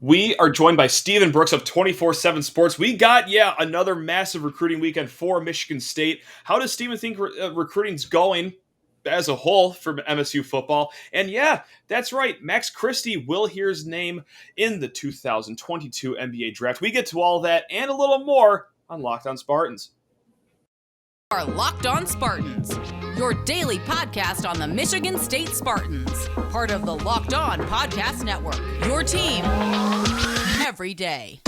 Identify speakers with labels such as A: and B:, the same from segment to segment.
A: We are joined by Stephen Brooks of 24/7 Sports. We got, another massive recruiting weekend for Michigan State. How does Stephen think recruiting's going as a whole for MSU football? And yeah, that's right. Max Christie will hear his name in the 2022 NBA draft. We get to all that and a little more on Locked On Spartans.
B: Are Locked On Spartans, your daily podcast on the Michigan State Spartans, part of the Locked On Podcast Network, your team every day.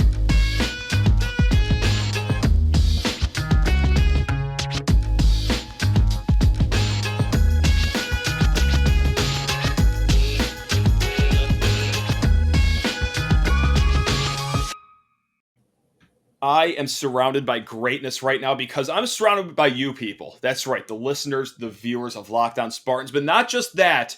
A: I am surrounded by greatness right now because I'm surrounded by you people. That's right, the listeners, the viewers of Locked On Spartans. But not just that.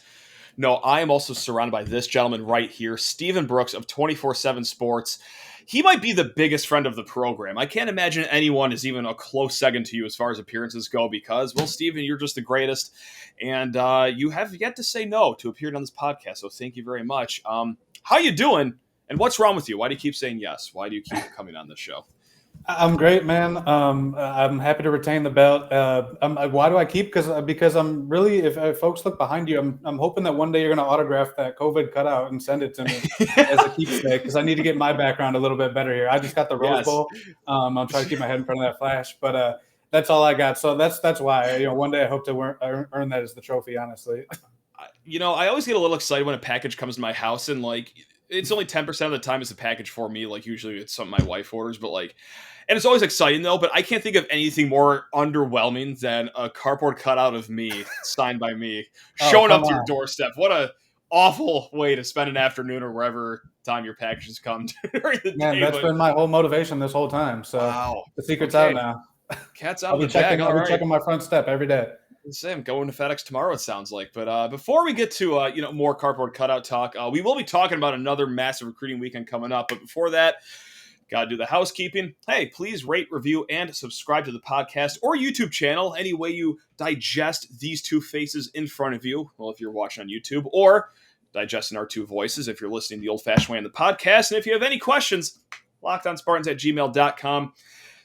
A: No, I am also surrounded by this gentleman right here, Stephen Brooks of 24/7 Sports. He might be the biggest friend of the program. I can't imagine anyone is even a close second to you as far as appearances go because, well, Stephen, you're just the greatest. And you have yet to say no to appearing on this podcast, so thank you very much. How you doing? And what's wrong with you? Why do you keep saying yes? Why do you keep coming on this show?
C: I'm great, man. I'm happy to retain the belt. Why do I keep? Because I'm really, if folks look behind you, I'm hoping that one day you're going to autograph that COVID cutout and send it to me as a keepsake because I need to get my background a little bit better here. I just got the Rose Bowl. I'm trying to keep my head in front of that flash, but that's all I got. So that's why one day I hope to earn that as the trophy. Honestly,
A: I always get a little excited when a package comes to my house and it's only 10% of the time it's a package for me. Like usually it's something my wife orders, but and it's always exciting though, but I can't think of anything more underwhelming than a cardboard cutout of me signed by me showing up to your doorstep. What a awful way to spend an afternoon or wherever time your packages come during the day.
C: That's been my whole motivation this whole time. So
A: wow.
C: The secret's out now.
A: Cat's out
C: I'll be checking my front step every day.
A: I'm going to FedEx tomorrow, it sounds like. But before we get to more cardboard cutout talk, we will be talking about another massive recruiting weekend coming up. But before that, got to do the housekeeping. Hey, please rate, review, and subscribe to the podcast or YouTube channel any way you digest these two faces in front of you. Well, if you're watching on YouTube, or digesting our two voices if you're listening the old-fashioned way on the podcast. And if you have any questions, lockedonspartans@gmail.com.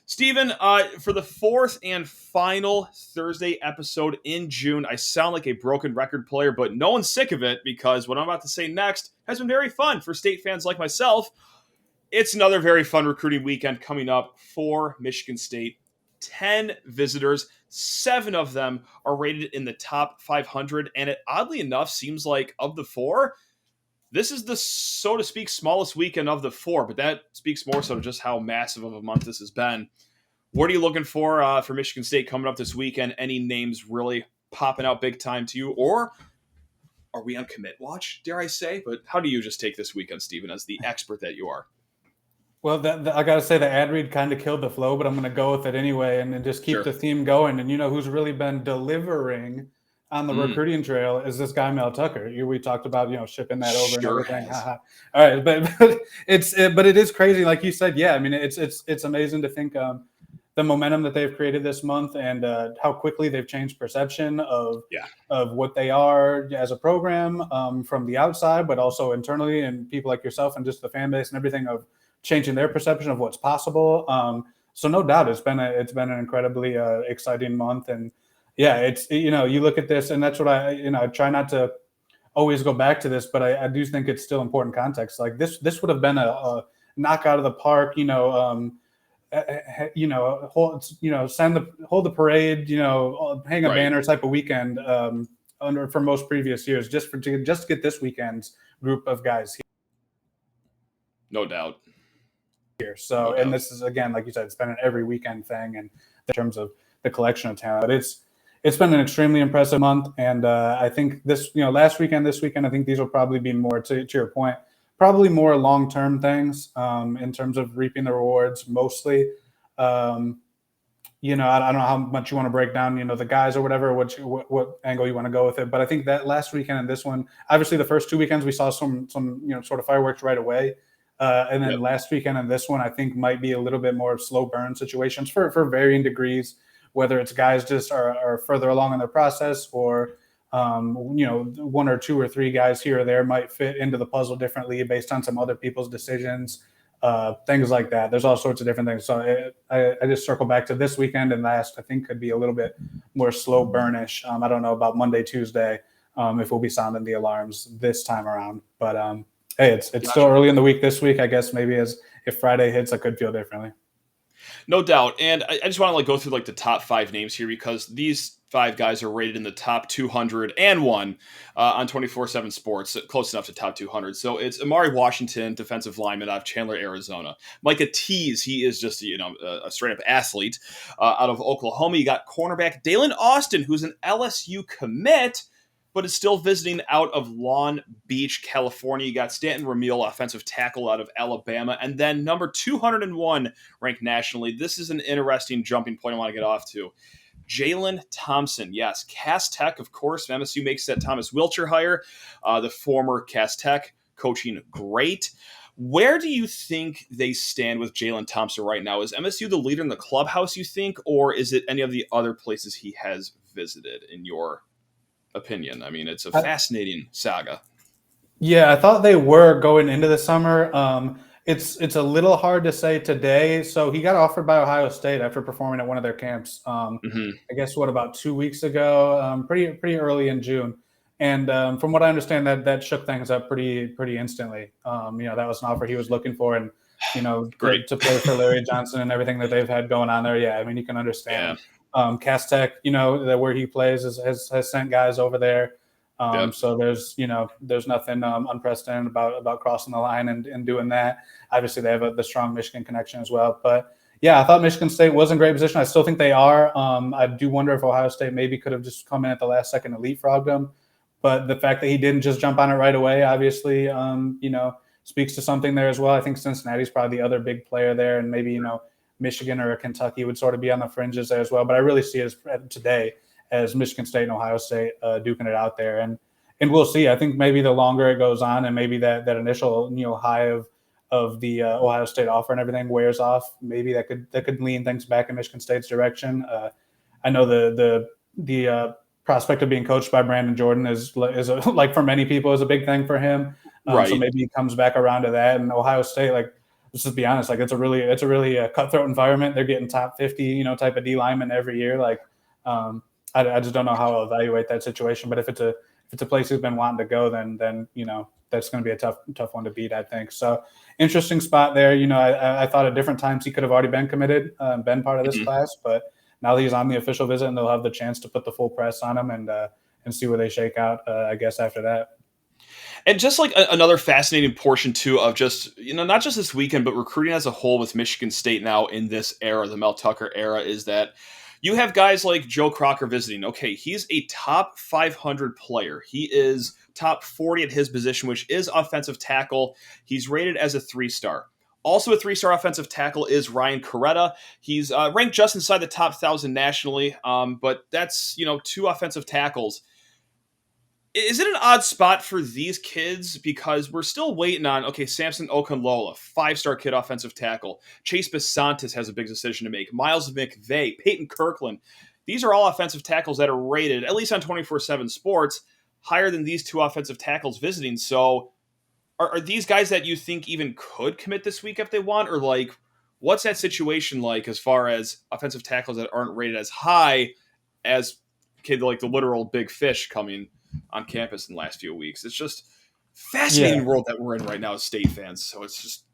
A: Stephen, for the fourth and final Thursday episode in June, I sound like a broken record player, but no one's sick of it because what I'm about to say next has been very fun for state fans like myself. It's another very fun recruiting weekend coming up for Michigan State. 10 visitors, 7 of them are rated in the top 500, and it oddly enough seems like of the 4, this is the, so to speak, smallest weekend of the 4, but that speaks more so to just how massive of a month this has been. What are you looking for Michigan State coming up this weekend? Any names really popping out big time to you? Or are we on commit watch, dare I say? But how do you just take this weekend, Stephen, as the expert that you are?
C: Well, I got to say the ad read kind of killed the flow, but I'm going to go with it anyway and just keep the theme going. And who's really been delivering on the recruiting trail is this guy, Mel Tucker. We talked about, shipping that over and everything. All right. But it is crazy. Like you said, yeah, I mean, it's amazing to think the momentum that they've created this month and how quickly they've changed perception of what they are as a program from the outside, but also internally, and people like yourself and just the fan base and everything of changing their perception of what's possible. So no doubt it's been an incredibly exciting month. And yeah, it's, you look at this and that's what I try not to always go back to this, but I do think it's still important context. Like this would have been a knock out of the park, hold the parade, hang a banner type of weekend for most previous years, just to get this weekend's group of guys here.
A: No doubt.
C: So, and this is, again, like you said, it's been an every weekend thing, and in terms of the collection of talent, but it's been an extremely impressive month. And I think this weekend, I think these will probably be more to your point, probably more long-term things in terms of reaping the rewards mostly. I don't know how much you want to break down, the guys or whatever, what angle you want to go with it. But I think that last weekend and this one, obviously the first 2 weekends, we saw some sort of fireworks right away. And then last weekend and this one, I think might be a little bit more slow burn situations for varying degrees, whether it's guys just are further along in their process or one or two or three guys here or there might fit into the puzzle differently based on some other people's decisions, things like that. There's all sorts of different things. So I just circle back to this weekend and last, I think could be a little bit more slow burnish. I don't know about Monday, Tuesday, if we'll be sounding the alarms this time around. But hey, it's still early in the week this week. I guess maybe if Friday hits, I could feel differently.
A: No doubt. And I just want to go through the top 5 names here because these 5 guys are rated in the top 201 on 24/7 Sports, close enough to top 200. So it's Amari Washington, defensive lineman out of Chandler, Arizona. Micah Tease, he is just a straight-up athlete out of Oklahoma. You got cornerback Dalen Austin, who's an LSU commit, but is still visiting out of Long Beach, California. You got Stanton Ramil, offensive tackle out of Alabama. And then number 201 ranked nationally. This is an interesting jumping point I want to get off to. Jalen Thompson, yes, Cass Tech, of course. MSU makes that Thomas Wilcher hire, the former Cass Tech coaching great. Where do you think they stand with Jalen Thompson right now? Is MSU the leader in the clubhouse, you think, or is it any of the other places he has visited, in your opinion? I mean, it's a fascinating saga.
C: Yeah, I thought they were going into the summer. It's a little hard to say today. So he got offered by Ohio State after performing at one of their camps. I guess about 2 weeks ago, pretty early in June. And from what I understand, that shook things up pretty instantly. That was an offer he was looking for, and great to play for Larry Johnson and everything that they've had going on there. Yeah, I mean, you can understand. Cass Tech, where he plays has sent guys over there. So there's nothing unprecedented about crossing the line and doing that. Obviously, they have the strong Michigan connection as well. But yeah, I thought Michigan State was in great position. I still think they are. I do wonder if Ohio State maybe could have just come in at the last second and leapfrogged them. But the fact that he didn't just jump on it right away, obviously, speaks to something there as well. I think Cincinnati's probably the other big player there, and maybe Michigan or Kentucky would sort of be on the fringes there as well. But I really see it today as Michigan State and Ohio State duking it out there. And we'll see. I think maybe the longer it goes on and maybe that initial high of the Ohio State offer and everything wears off, maybe that could lean things back in Michigan State's direction. I know the prospect of being coached by Brandon Jordan is like for many people is a big thing for him. Right. So maybe he comes back around to that. And Ohio State, let's just be honest, it's a really cutthroat environment. They're getting top 50, type of D lineman every year. I just don't know how I'll evaluate that situation. But if it's a place he's been wanting to go, then that's going to be a tough one to beat, I think. So interesting spot there. I thought at different times he could have already been committed, been part of this class, but now that he's on the official visit and they'll have the chance to put the full press on him and see where they shake out, I guess, after that.
A: And just another fascinating portion too of just, not just this weekend, but recruiting as a whole with Michigan State now in this era, the Mel Tucker era, is that you have guys like Joe Crocker visiting. Okay, he's a top 500 player. He is top 40 at his position, which is offensive tackle. He's rated as a 3-star. Also a 3-star offensive tackle is Ryan Coretta. He's ranked just inside the top 1,000 nationally, but that's, 2 offensive tackles. Is it an odd spot for these kids? Because we're still waiting on, Samson Okunlola, 5-star kid offensive tackle. Chase Basantis has a big decision to make. Miles McVay, Peyton Kirkland. These are all offensive tackles that are rated, at least on 24/7 Sports, higher than these 2 offensive tackles visiting. So are these guys that you think even could commit this week if they want? Or what's that situation like as far as offensive tackles that aren't rated as high as the literal big fish coming on campus in the last few weeks? It's just fascinating world that we're in right now as State fans. So it's just.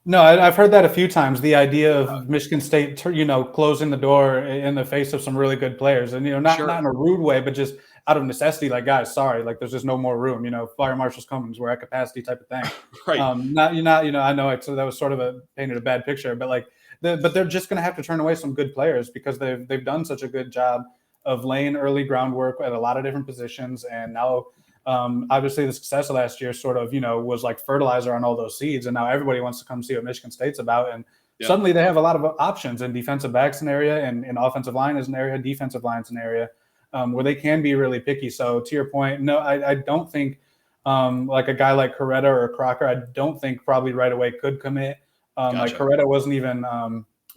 C: No, I've heard that a few times. The idea of Michigan State, closing the door in the face of some really good players, and not in a rude way, but just out of necessity. Guys, sorry, there's just no more room. Fire Marshals Cummings, we're at capacity type of thing.
A: Right.
C: I know that was sort of painted a bad picture, but but they're just going to have to turn away some good players because they've done such a good job of laying early groundwork at a lot of different positions, and now. Obviously, the success of last year sort of, was like fertilizer on all those seeds. And now everybody wants to come see what Michigan State's about. And suddenly they have a lot of options in defensive backs an area, and in offensive line is an area, defensive line is an area where they can be really picky. So to your point, no, I don't think a guy like Coretta or Crocker, I don't think probably right away could commit. Gotcha. Coretta wasn't even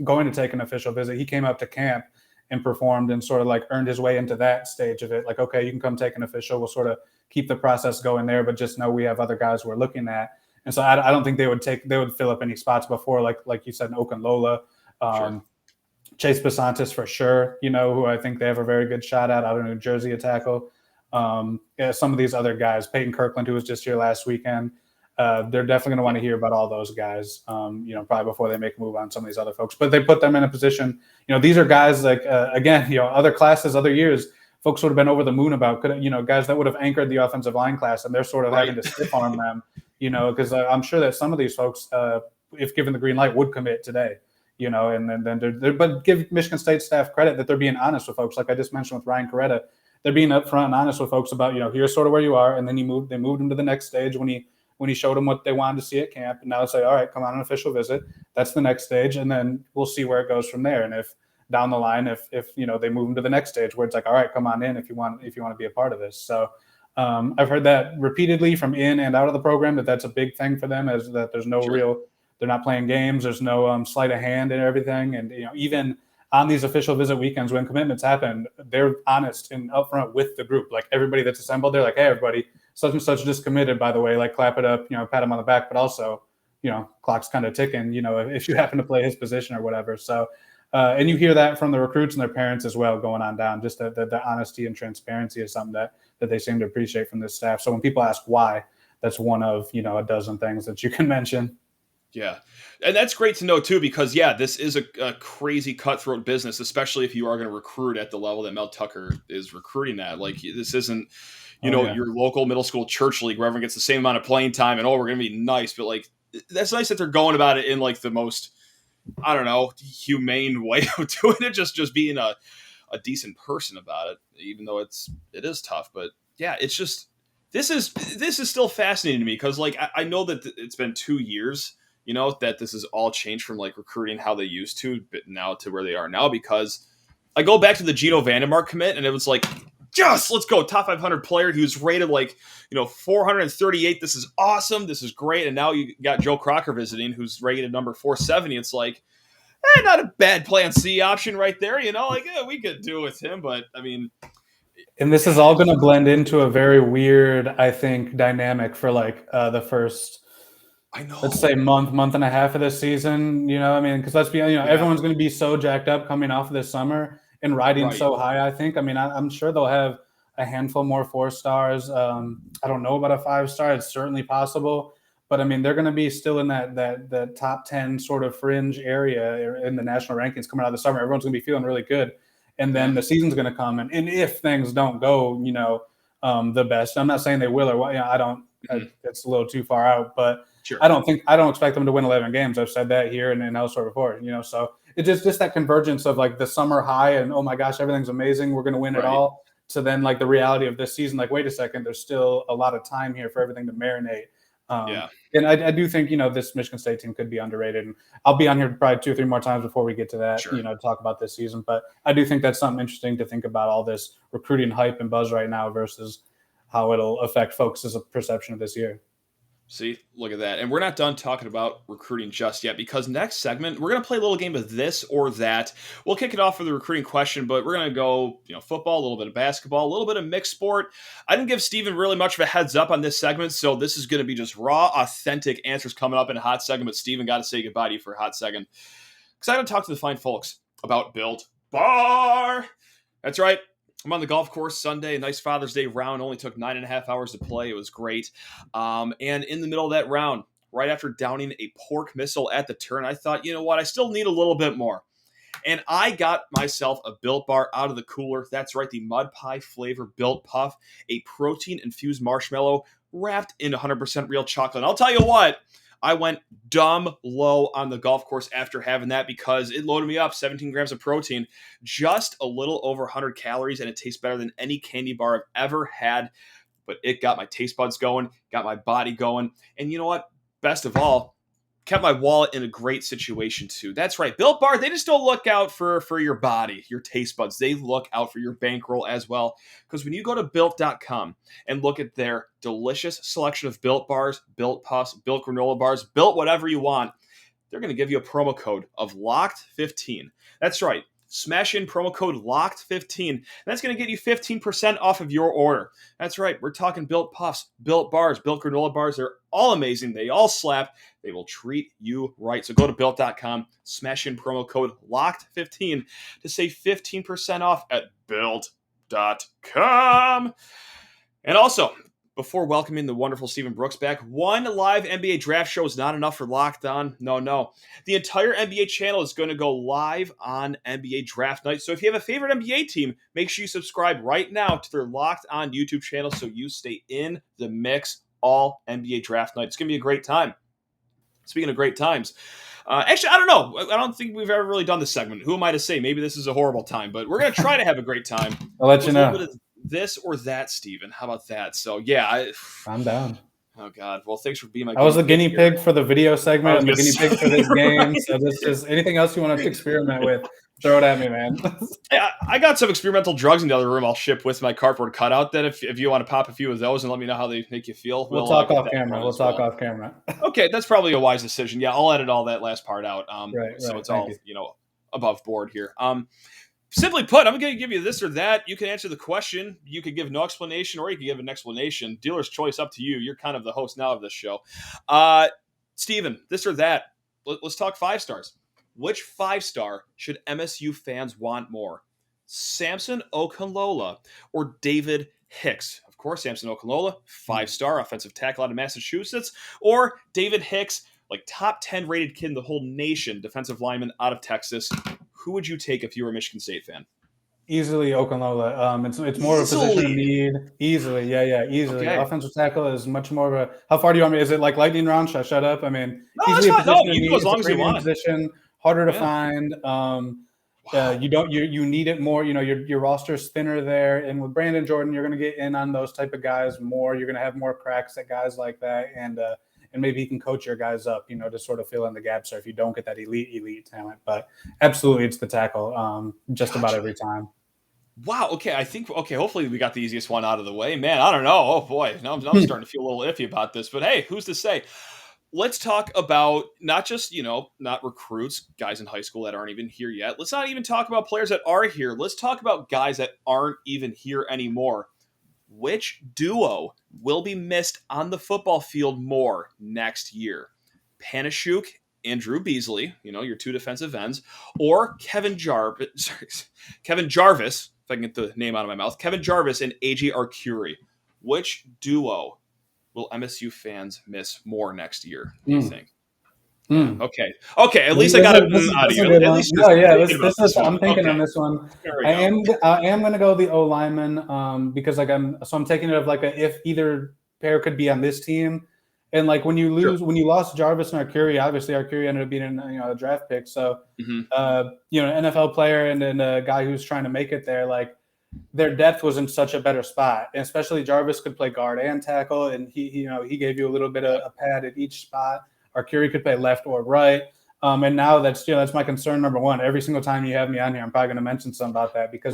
C: going to take an official visit. He came up to camp. and performed and sort of like earned his way into that stage of it. Like, okay, you can come take an official. We'll sort of keep the process going there, but just know we have other guys we're looking at. And so I don't think they would fill up any spots before, like you said, Okunlola,
A: Sure.
C: Chase Basantis for sure, who I think they have a very good shot at out of New Jersey, a tackle. Some of these other guys, Peyton Kirkland, who was just here last weekend, they're definitely going to want to hear about all those guys, probably before they make a move on some of these other folks. But they put them in a position, these are guys like, again, other classes, other years, folks would have been over the moon about, guys that would have anchored the offensive line class, and they're sort of having to stiff arm them, because I'm sure that some of these folks, if given the green light, would commit today. And then but give Michigan State staff credit that they're being honest with folks. Like I just mentioned with Ryan Coretta, they're being upfront and honest with folks about, here's sort of where you are. And then they moved him to the next stage when he showed them what they wanted to see at camp. And now it's like, all right, come on an official visit. That's the next stage. And then we'll see where it goes from there. And if down the line, if they move him to the next stage where it's like, all right, come on in if you want to be a part of this. So I've heard that repeatedly from in and out of the program, that's a big thing for them, is that there's no real, they're not playing games. There's no sleight of hand and everything. And, even on these official visit weekends, when commitments happen, they're honest and upfront with the group. Like everybody that's assembled, they're like, hey, everybody, such and such just committed, by the way, like clap it up, pat him on the back, but also, clock's kind of ticking, if you happen to play his position or whatever. So, and you hear that from the recruits and their parents as well going on down. Just the honesty and transparency is something that they seem to appreciate from this staff. So when people ask why, that's one of, a dozen things that you can mention.
A: Yeah. And that's great to know too, because this is a crazy cutthroat business, especially if you are going to recruit at the level that Mel Tucker is recruiting at. Like this isn't, your local middle school church league where everyone gets the same amount of playing time and, we're going to be nice. But like, that's nice that they're going about it in like the most, I don't know, humane way of doing it. Just being a decent person about it, even though it is tough. But yeah, it's just, this is still fascinating to me. Cause like, I know that it's been 2 years, that this is all changed from like recruiting how they used to, but now to where they are now, because I go back to the Gino Vandermark commit and it was like, yes, let's go. Top 500 player. He was rated like, 438. This is awesome. This is great. And now you got Joe Crocker visiting, who's rated number 470. It's like, not a bad plan C option right there. We could do with him, but I mean,
C: and this is all going to blend into a very weird, I think, dynamic for like the first,
A: I know,
C: let's say month and a half of this season, because let's be, everyone's going to be so jacked up coming off of this summer and riding so high. I think, I'm sure they'll have a handful more 4-stars. I don't know about a 5-star. It's certainly possible, but they're going to be still in that top 10 sort of fringe area in the national rankings coming out of the summer. Everyone's going to be feeling really good. And then the season's going to come. And if things don't go, the best, I'm not saying they will or I don't, it's a little too far out, but sure. I don't expect them to win 11 games. I've said that here and elsewhere before, so it's just that convergence of like the summer high and, oh my gosh, everything's amazing, we're going to win it all. So then like the reality of this season, like, wait a second, there's still a lot of time here for everything to marinate. And I do think, this Michigan State team could be underrated, and I'll be on here probably 2 or 3 more times before we get to that, to talk about this season. But I do think that's something interesting to think about, all this recruiting hype and buzz right now versus how it'll affect folks' perception of this year.
A: See, look at that. And we're not done talking about recruiting just yet, because next segment, we're going to play a little game of this or that. We'll kick it off with the recruiting question, but we're going to go, football, a little bit of basketball, a little bit of mixed sport. I didn't give Steven really much of a heads up on this segment, so this is going to be just raw, authentic answers coming up in a hot segment. Steven, got to say goodbye to you for a hot second, because I got to talk to the fine folks about Built Bar. That's right. I'm on the golf course Sunday, a nice Father's Day round. Only took 9.5 hours to play. It was great. And in the middle of that round, right after downing a pork missile at the turn, I thought, you know what? I still need a little bit more. And I got myself a Built Bar out of the cooler. That's right, the mud pie flavor Built Puff, a protein-infused marshmallow wrapped in 100% real chocolate. And I'll tell you what, I went dumb low on the golf course after having that, because it loaded me up. 17 grams of protein, just a little over 100 calories, and it tastes better than any candy bar I've ever had. But it got my taste buds going, got my body going. And you know what? Best of all, kept my wallet in a great situation too. That's right. Built Bar, they just don't look out for your body, your taste buds. They look out for your bankroll as well. Because when you go to Built.com and look at their delicious selection of Built Bars, Built Puffs, Built Granola Bars, Built whatever you want, they're going to give you a promo code of LOCKED15. That's right. Smash in promo code LOCKED15. And that's going to get you 15% off of your order. That's right. We're talking Built Puffs, Built Bars, Built Granola Bars. They're all amazing. They all slap. They will treat you right. So go to Built.com, smash in promo code LOCKED15 to save 15% off at Built.com. And also, before welcoming the wonderful Stephen Brooks back, one live NBA draft show is not enough for Locked On. No. The entire NBA channel is going to go live on NBA draft night. So if you have a favorite NBA team, make sure you subscribe right now to their Locked On YouTube channel so you stay in the mix all NBA draft night. It's going to be a great time. Speaking of great times, actually, I don't know. I don't think we've ever really done this segment. Who am I to say? Maybe this is a horrible time, but we're going to try to have a great time.
C: I'll let you know.
A: This or that, Steven. How about that? So, yeah.
C: I'm down.
A: Oh, God. Well, thanks for being my
C: I was the guinea pig for the video segment and the guinea pig for this game. So this is anything else you want to experiment with, throw it at me, man.
A: Yeah, I got some experimental drugs in the other room I'll ship with my cardboard cutout. That if you want to pop a few of those and let me know how they make you feel.
C: We'll talk off camera. We'll talk off camera.
A: Okay, that's probably a wise decision. Yeah, I'll edit all that last part out. So it's all, above board here. Simply put, I'm going to give you this or that. You can answer the question. You could give no explanation, or you can give an explanation. Dealer's choice, up to you. You're kind of the host now of this show. Steven, this or that. Let's talk 5 stars. Which 5-star should MSU fans want more? Samson Okunlola or David Hicks? Of course, Samson Okunlola, 5-star offensive tackle out of Massachusetts, or David Hicks, like top 10 rated kid in the whole nation, defensive lineman out of Texas. Who would you take if you were a Michigan State fan?
C: Easily Okunlola. It's more of a position of need. Easily. Easily. Okay. Offensive tackle is much more of a. How far do you want me? Is it like lightning round? Should I shut up? I mean,
A: no, easily that's fine. No, you can go as long as you want.
C: Position, harder to find. You need it more. Your roster's thinner there, and with Brandon Jordan, you're going to get in on those type of guys more. You're going to have more cracks at guys like that, and maybe you can coach your guys up, to sort of fill in the gaps there if you don't get that elite talent. But absolutely, it's the tackle just about every time.
A: Wow. Okay. Hopefully we got the easiest one out of the way. Man, I don't know. Oh, boy. Now I'm starting to feel a little iffy about this. But, hey, who's to say? Let's talk about not just, not recruits, guys in high school that aren't even here yet. Let's not even talk about players that are here. Let's talk about guys that aren't even here anymore. Which duo will be missed on the football field more next year? Panashuk and Drew Beasley, your 2 defensive ends, or Kevin Jarvis, if I can get the name out of my mouth, Kevin Jarvis and AJ Arcuri. Which duo will MSU fans miss more next year, do you think? Okay. At least I got it out of you. At least
C: I'm thinking on this one. I am going to go the O lineman because I'm taking it of like if either pair could be on this team, and like when you lost Jarvis and Arcuri, obviously Arcuri ended up being a draft pick. So an NFL player and then a guy who's trying to make it there, like their depth was in such a better spot, and especially Jarvis could play guard and tackle, and he gave you a little bit of a pad at each spot. Arcuri could play left or right. And now that's my concern number one. Every single time you have me on here, I'm probably going to mention something about that because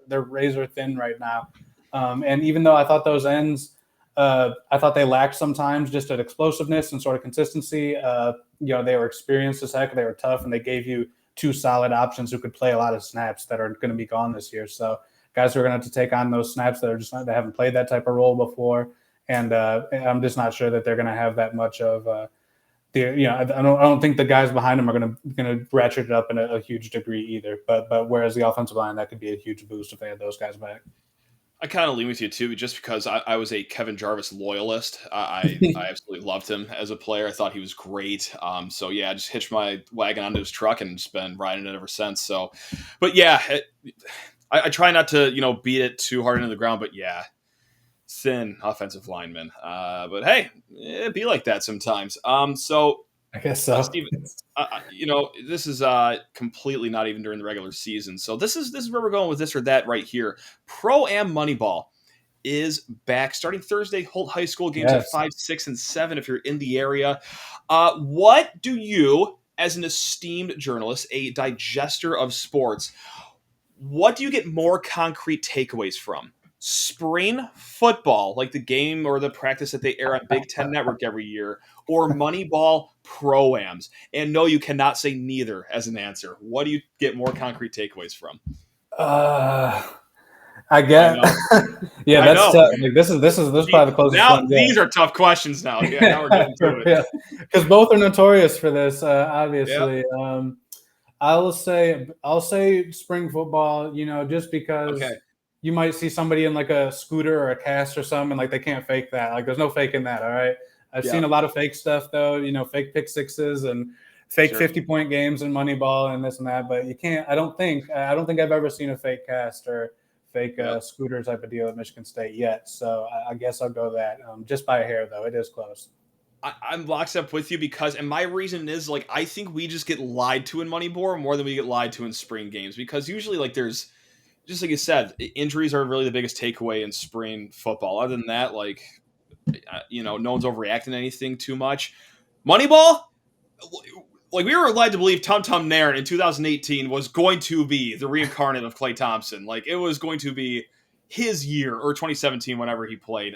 C: they're razor thin right now. And even though I thought those ends, I thought they lacked sometimes just at explosiveness and sort of consistency. They were experienced as heck. They were tough, and they gave you 2 solid options who could play a lot of snaps that are going to be gone this year. So guys are going to have to take on those snaps that are they haven't played that type of role before. And I'm just not sure that they're going to have that much of I don't think the guys behind them are going to ratchet it up in a huge degree either. But whereas the offensive line, that could be a huge boost if they had those guys back.
A: I kind of lean with you too, just because I was a Kevin Jarvis loyalist. I absolutely loved him as a player. I thought he was great. I just hitched my wagon onto his truck and just been riding it ever since. So, but yeah, I try not to beat it too hard into the ground. But yeah, thin offensive lineman. But hey, it'd be like that sometimes. So
C: I guess so.
A: Steven, this is completely not even during the regular season. So this is where we're going with this or that right here. Pro-Am Moneyball is back starting Thursday. Holt High School games at 5, 6, and 7 if you're in the area. What do you, as an esteemed journalist, a digester of sports, what do you get more concrete takeaways from? spring football, like the game or the practice that they air on Big Ten Network every year, or Moneyball pro-ams? And no, you cannot say neither as an answer. What do you get more concrete takeaways from?
C: I get. Yeah, that's tough. Like, this is probably the closest
A: now,
C: one.
A: These are tough questions now. Yeah, now we're getting to it.
C: Yeah, because both are notorious for this. Obviously, yep. I'll say spring football. Just because you might see somebody in like a scooter or a cast or something, like they can't fake that. Like there's no faking that. All right. I've seen a lot of fake stuff though. Fake pick sixes and fake 50-point games in Moneyball and this and that. But you can't. I don't think I've ever seen a fake cast or fake scooter type of deal at Michigan State yet. So I guess I'll go that. Just by a hair, though. It is close.
A: I'm locked up with you and my reason is, like, I think we just get lied to in Moneyball more than we get lied to in spring games, because usually, like, there's, just like you said, injuries are really the biggest takeaway in spring football. Other than that, like, no one's overreacting to anything too much. Moneyball, like, we were led to believe Tum Tum Nairn in 2018 was going to be the reincarnate of Klay Thompson. Like, it was going to be his year, or 2017, whenever he played.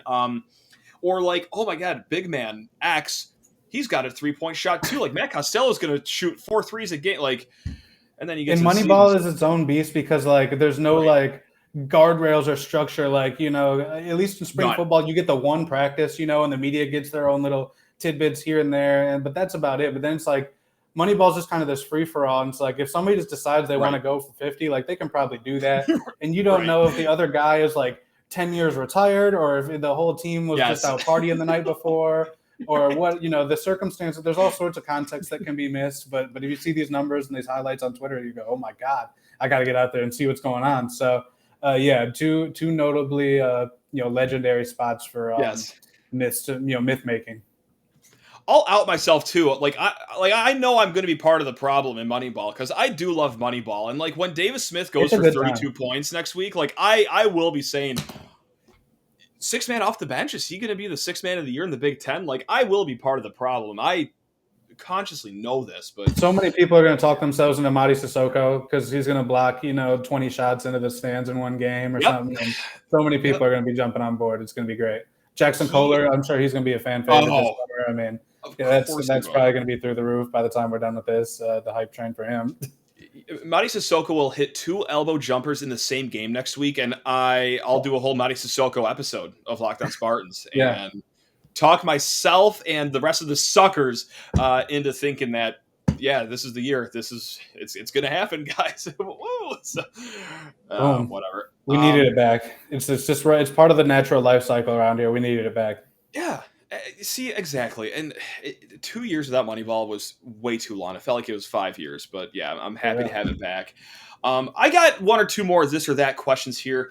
A: Or like, oh my God, big man X, he's got a 3-point shot too. Like, Matt Costello's going to shoot 4 threes a game. Like, and then you get.
C: And Moneyball is its own beast because like there's no like guardrails or structure. Like at least in spring football, you get the one practice, and the media gets their own little tidbits here and there, but that's about it. But then it's like Moneyball's just kind of this free for all. And it's like if somebody just decides they want to go for 50, like they can probably do that, and you don't know if the other guy is like 10 years retired or if the whole team was just out partying the night before or what, the circumstances. There's all sorts of context that can be missed. But if you see these numbers and these highlights on Twitter, you go, oh my God, I got to get out there and see what's going on. So two notably, legendary spots for myth making.
A: I'll out myself too. I know I'm going to be part of the problem in Moneyball because I do love Moneyball, and like when Davis Smith goes for 32 points next week, like I will be saying, 6 man off the bench, is he going to be the 6th man of the year in the Big Ten? Like, I will be part of the problem. I consciously know this, but
C: so many people are going to talk themselves into Mady Sissoko because he's going to block 20 shots into the stands in one game or something. And so many people are going to be jumping on board. It's going to be great. Jackson Kohler, I'm sure he's going to be a fan favorite this summer. I mean, that's probably going to be through the roof by the time we're done with this. The hype train for him.
A: Mady Sissoko will hit 2 elbow jumpers in the same game next week, and I'll do a whole Mady Sissoko episode of Locked On Spartans and talk myself and the rest of the suckers into thinking that this is the year. It's going to happen, guys. Whatever.
C: We needed it back. It's just right. It's part of the natural life cycle around here. We needed it back.
A: Yeah. See, exactly. And 2 years without Moneyball was way too long. It felt like it was 5 years, but I'm happy to have it back. I got 1 or 2 more this or that questions here.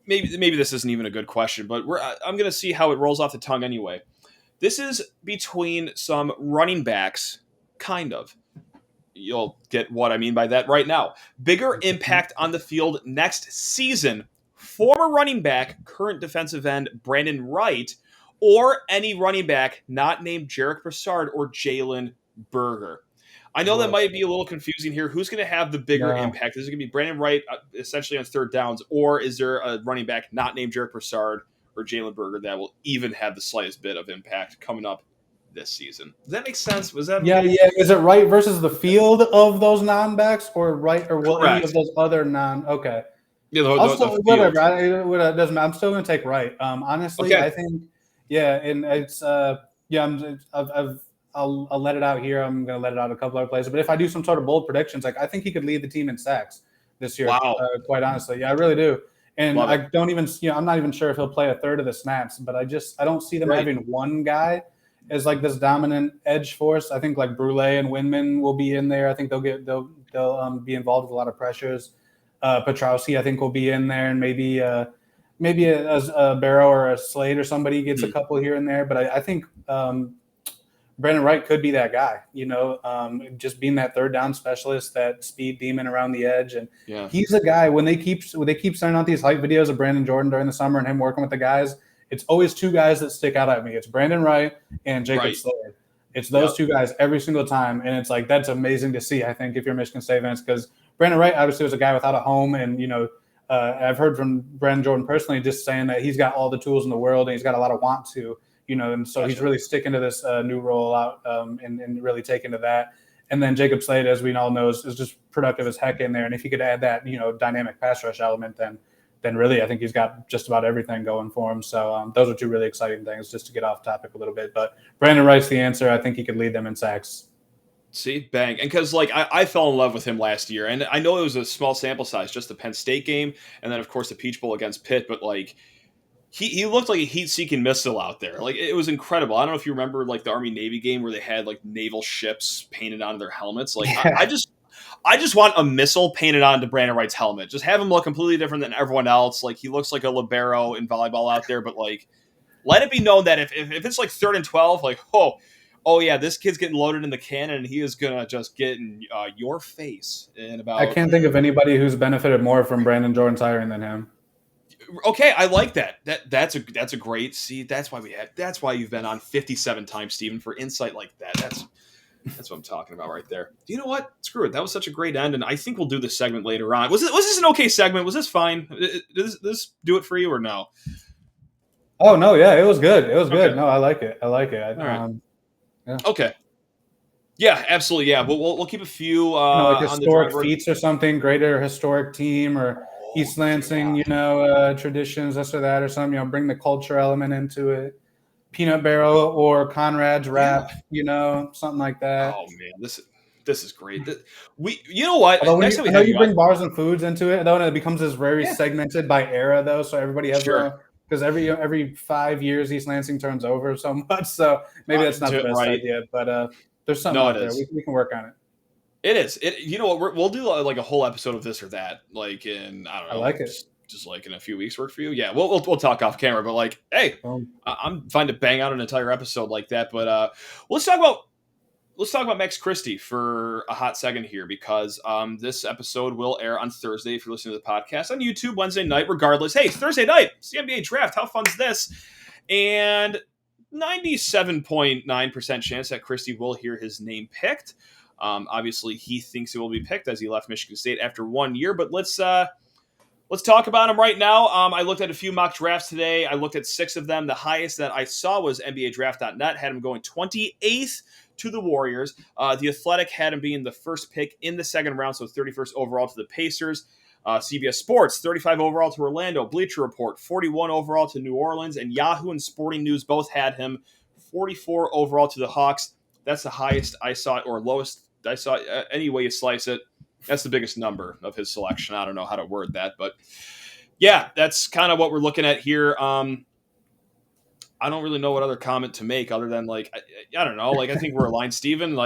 A: Maybe this isn't even a good question, but I'm going to see how it rolls off the tongue anyway. This is between some running backs, kind of. You'll get what I mean by that right now. Bigger impact on the field next season. Former running back, current defensive end Brandon Wright, or any running back not named Jarek Broussard or Jalen Berger. I know that might be a little confusing here. Who's going to have the bigger impact? Is it going to be Brandon Wright essentially on third downs, or is there a running back not named Jarek Broussard or Jalen Berger that will even have the slightest bit of impact coming up this season? Does that make sense? Was that
C: Is it Wright versus the field of those non-backs, or Wright or any of those other okay?
A: Yeah,
C: whatever. It doesn't matter. I'm still going to take Wright. Honestly, I think. Yeah, and it's I'll let it out here. I'm going to let it out a couple other places. But if I do some sort of bold predictions, like I think he could lead the team in sacks this year.
A: Wow.
C: Quite honestly, I really do. And I don't even, I'm not even sure if he'll play a third of the snaps. But I don't see them having one guy as like this dominant edge force. I think like Brule and Windman will be in there. I think they'll be involved with a lot of pressures. Petrowski, I think, will be in there, and maybe a Barrow or a Slade or somebody gets a couple here and there. But I think Brandon Wright could be that guy, just being that third down specialist, that speed demon around the edge. And he's a guy, when they keep sending out these hype videos of Brandon Jordan during the summer and him working with the guys, it's always 2 guys that stick out at me. It's Brandon Wright and Jacob Slade. It's those 2 guys every single time. And it's like, that's amazing to see, I think, if you're Michigan State fans, because Brandon Wright obviously was a guy without a home and, I've heard from Brandon Jordan personally just saying that he's got all the tools in the world and he's got a lot of want to, and so he's really sticking to this new rollout and really taking to that. And then Jacob Slade, as we all know, is just productive as heck in there. And if he could add that, dynamic pass rush element, then really I think he's got just about everything going for him. So those are two really exciting things, just to get off topic a little bit. But Brandon Wright's the answer. I think he could lead them in sacks.
A: See, bang. And because, I fell in love with him last year. And I know it was a small sample size, just the Penn State game. And then, of course, the Peach Bowl against Pitt. But, he looked like a heat-seeking missile out there. It was incredible. I don't know if you remember, the Army-Navy game where they had, naval ships painted onto their helmets. I just want a missile painted onto Brandon Wright's helmet. Just have him look completely different than everyone else. He looks like a libero in volleyball out there. But, let it be known that if it's, 3rd and 12, oh yeah, this kid's getting loaded in the cannon, and he is gonna just get in your face in about.
C: I can't think of anybody who's benefited more from Brandon Jordan's hiring than him.
A: Okay, I like that. That's a great. See, that's why you've been on 57 times, Stephen, for insight like that. That's what I'm talking about right there. You know what? Screw it. That was such a great end, and I think we'll do this segment later on. Was this an okay segment? Was this fine? Did this do it for you or no?
C: Oh no, yeah, it was good. It was good.
A: Okay.
C: No, I like it.
A: All right. Yeah. Okay. Yeah, absolutely. Yeah, we'll keep a few
C: historic feats or something, greater historic team or East Lansing, traditions, this or that or something. Bring the culture element into it. Peanut Barrel or Conrad's rap, something like that.
A: Oh man, this is great. You know what?
C: Next time you bring bars and foods into it, though, and it becomes this very segmented by era, though. So everybody has because every 5 years East Lansing turns over so much. So maybe that's not the best idea, but there's something out there. We can work on it.
A: It is. You know what? We'll do a whole episode of this or that, in I don't know.
C: I like it.
A: Just in a few weeks work for you. Yeah, we'll talk off camera, but hey, I'm fine to bang out an entire episode like that. But let's talk about Max Christie for a hot second here, because this episode will air on Thursday if you're listening to the podcast, on YouTube Wednesday night. Regardless, hey, Thursday night, it's the NBA draft. How fun is this? And 97.9% chance that Christie will hear his name picked. Obviously, he thinks it will be picked as he left Michigan State after 1 year. But let's talk about him right now. I looked at a few mock drafts today. I looked at 6 of them. The highest that I saw was NBADraft.net, had him going 28th to the Warriors. The Athletic had him being the first pick in the second round, so 31st overall to the Pacers. CBS Sports, 35 overall to Orlando. Bleacher Report, 41 overall to New Orleans. And Yahoo and Sporting News both had him 44 overall to the Hawks. That's the highest I saw, or lowest I saw. Any way you slice it, that's the biggest number of his selection. I don't know how to word that, but yeah, that's kind of what we're looking at here. I don't really know what other comment to make other than I don't know. I think we're aligned, Steven.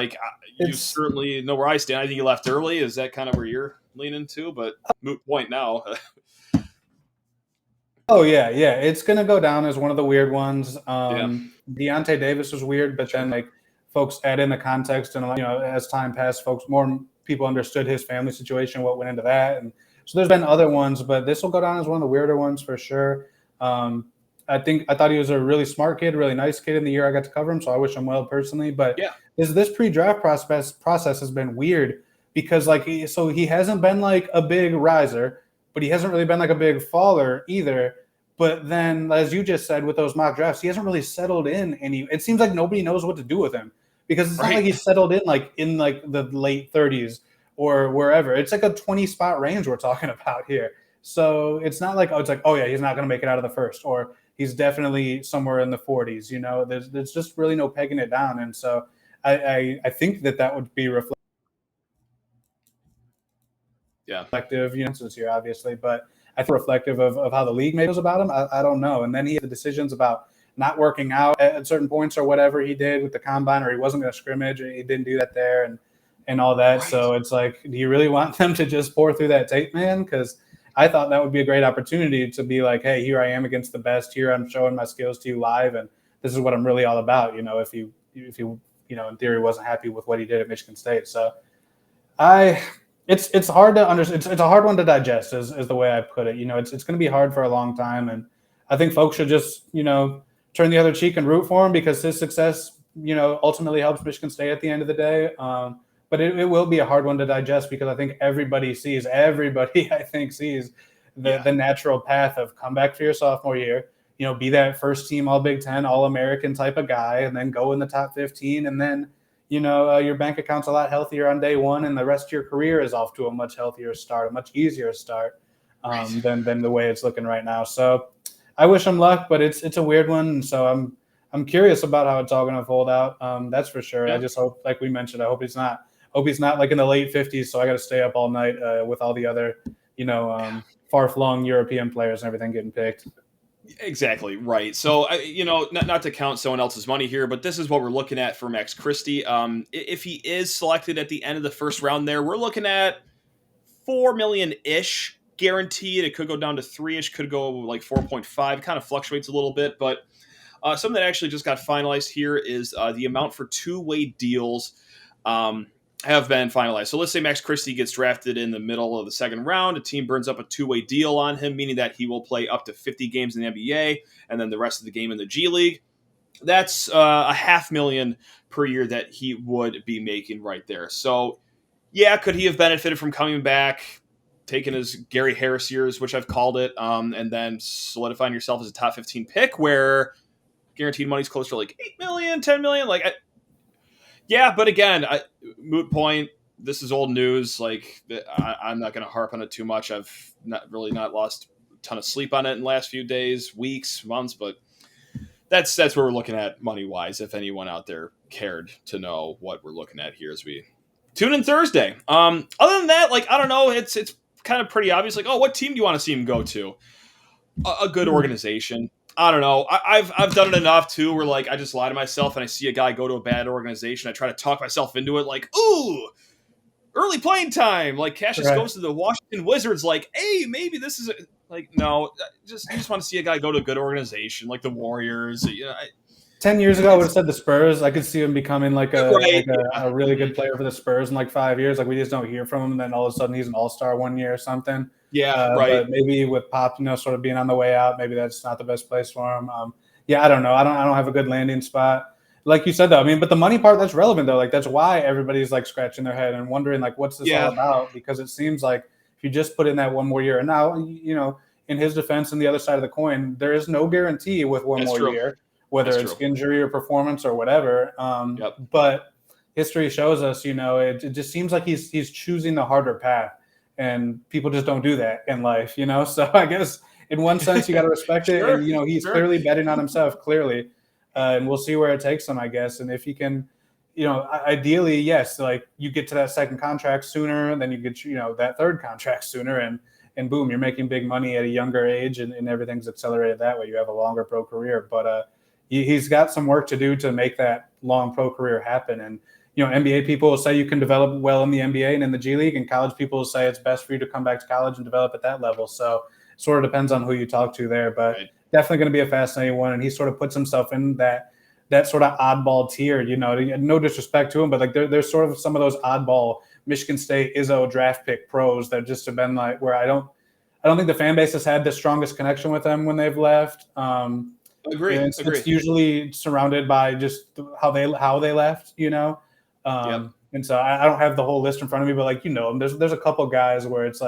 A: You certainly know where I stand. I think you left early. Is that kind of where you're leaning to? But moot point now.
C: Oh yeah. It's gonna go down as one of the weird ones. Deontay Davis was weird, but then folks add in the context, and as time passed, more people understood his family situation, what went into that, and so there's been other ones, but this will go down as one of the weirder ones for sure. I thought he was a really smart kid, really nice kid in the year I got to cover him, so I wish him well personally. But this pre-draft process has been weird because he hasn't been a big riser, but he hasn't really been a big faller either. But then, as you just said, with those mock drafts, he hasn't really settled in it seems like nobody knows what to do with him, because it's not like he's settled in the late 30s or wherever. It's a 20 spot range we're talking about here. So it's not he's not going to make it out of the first, or he's definitely somewhere in the 40s. There's just really no pegging it down. And so I think that would be reflective, this year, obviously, but I think reflective of how the league feels about him. I don't know. And then he had the decisions about not working out at certain points or whatever he did with the combine, or he wasn't going to scrimmage, or he didn't do that there and all that. Right. So it's do you really want them to just pour through that tape, man? Because I thought that would be a great opportunity to be hey, here I am against the best. Here I'm showing my skills to you live, and this is what I'm really all about. If he in theory wasn't happy with what he did at Michigan State. So it's hard to understand. It's a hard one to digest, is the way I put it. It's going to be hard for a long time, and I think folks should just turn the other cheek and root for him, because his success ultimately helps Michigan State at the end of the day. But it will be a hard one to digest, because I think everybody sees the natural path of come back for your sophomore year, be that first team All Big Ten, All American type of guy, and then go in the top 15. And then, your bank account's a lot healthier on day one, and the rest of your career is off to a much healthier start, a much easier start than the way it's looking right now. So I wish him luck, but it's a weird one. And so I'm curious about how it's all going to fold out. That's for sure. Yeah. I just hope, like we mentioned, I hope he's not like in the late 50s. So I got to stay up all night with all the other, far-flung European players and everything getting picked.
A: Exactly right. So, not to count someone else's money here, but this is what we're looking at for Max Christie. If he is selected at the end of the first round there, we're looking at $4 million-ish guaranteed. It could go down to 3-ish, could go like 4.5. Kind of fluctuates a little bit, but something that actually just got finalized here is the amount for two-way deals have been finalized. So let's say Max Christie gets drafted in the middle of the second round. A team burns up a two-way deal on him, meaning that he will play up to 50 games in the NBA and then the rest of the game in the G League. That's $500,000 per year that he would be making right there. So, yeah, could he have benefited from coming back, taking his Gary Harris years, which I've called it, and then solidifying yourself as a top 15 pick where guaranteed money's closer to like $8 million, $10 million? Yeah, but again, moot point. This is old news. Like, I'm not going to harp on it too much. I've not lost a ton of sleep on it in the last few days, weeks, months. But that's what we're looking at money wise. If anyone out there cared to know what we're looking at here as we tune in Thursday. Other than that, I don't know. It's kind of pretty obvious. Like, what team do you want to see him go to? A good organization. I don't know. I've done it enough too where I just lie to myself and I see a guy go to a bad organization. I try to talk myself into it ooh, early playing time. Cassius goes to the Washington Wizards hey, maybe this is no, you just want to see a guy go to a good organization like the Warriors.
C: 10 years ago, I would have said the Spurs. I could see him becoming a really good player for the Spurs in 5 years. We just don't hear from him. And then all of a sudden he's an all-star 1 year or something.
A: Yeah, right.
C: But maybe with Pop, sort of being on the way out, maybe that's not the best place for him. I don't know. I don't have a good landing spot. Like you said, though, but the money part, that's relevant, though. That's why everybody's scratching their head and wondering, what's this all about? Because it seems like if you just put in that 1 more year, and now, in his defense and the other side of the coin, there is no guarantee with one more year, whether it's injury or performance or whatever. But history shows us, it just seems like he's choosing the harder path. And people just don't do that in life, So I guess in one sense you got to respect it. And, he's clearly betting on himself, clearly. And we'll see where it takes him, I guess. And if he can, ideally, yes, you get to that second contract sooner, and then you get, that third contract sooner. And boom, you're making big money at a younger age and everything's accelerated that way. You have a longer pro career. But he's got some work to do to make that long pro career happen. And, NBA people will say you can develop well in the NBA and in the G League, and college people will say it's best for you to come back to college and develop at that level. So it sort of depends on who you talk to there, but definitely going to be a fascinating one. And he sort of puts himself in that sort of oddball tier, no disrespect to him, but there's sort of some of those oddball Michigan State Izzo draft pick pros that just have been where I don't think the fan base has had the strongest connection with them when they've left.
A: Agree.
C: It's usually surrounded by just how they left, And so I don't have the whole list in front of me, but there's a couple guys where it's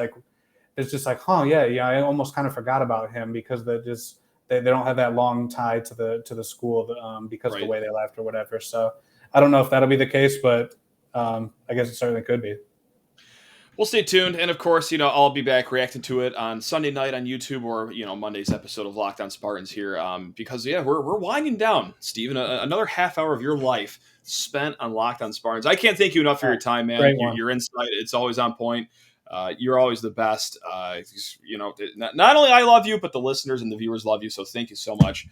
C: just I almost kind of forgot about him because they don't have that long tie to the school because of the way they left or whatever. So I don't know if that'll be the case, but I guess it certainly could be.
A: We'll stay tuned. And of course, I'll be back reacting to it on Sunday night on YouTube or, Monday's episode of Locked On Spartans here. Because we're winding down, Steven, another half hour of your life spent on Locked On Spartans. I can't thank you enough for your time, man. Your insight, it's always on point. You're always the best. Not only I love you, but the listeners and the viewers love you. So thank you so much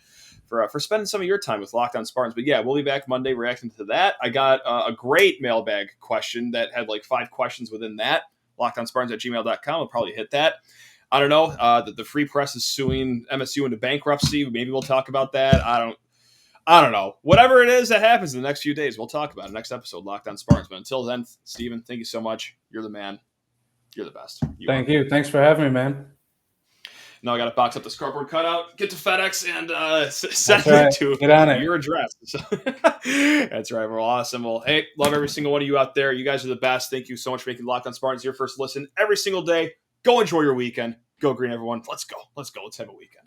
A: for spending some of your time with Locked On Spartans. But yeah, we'll be back Monday reacting to that. I got a great mailbag question that had 5 questions within that. LockedOnSpartans@gmail.com. We'll probably hit that. I don't know. The Free Press is suing MSU into bankruptcy. Maybe we'll talk about that. I don't know. Whatever it is that happens in the next few days, we'll talk about it. Next episode, Locked On Spartans. But until then, Steven, thank you so much. You're the man. You're the best.
C: Thank you. Thanks for having me, man.
A: Now I got to box up the cardboard cutout, get to FedEx, and send it to your address. So, that's right. We're awesome. Well, hey, love every single one of you out there. You guys are the best. Thank you so much for making Locked On Spartans your first listen every single day. Go enjoy your weekend. Go green, everyone. Let's go. Let's have a weekend.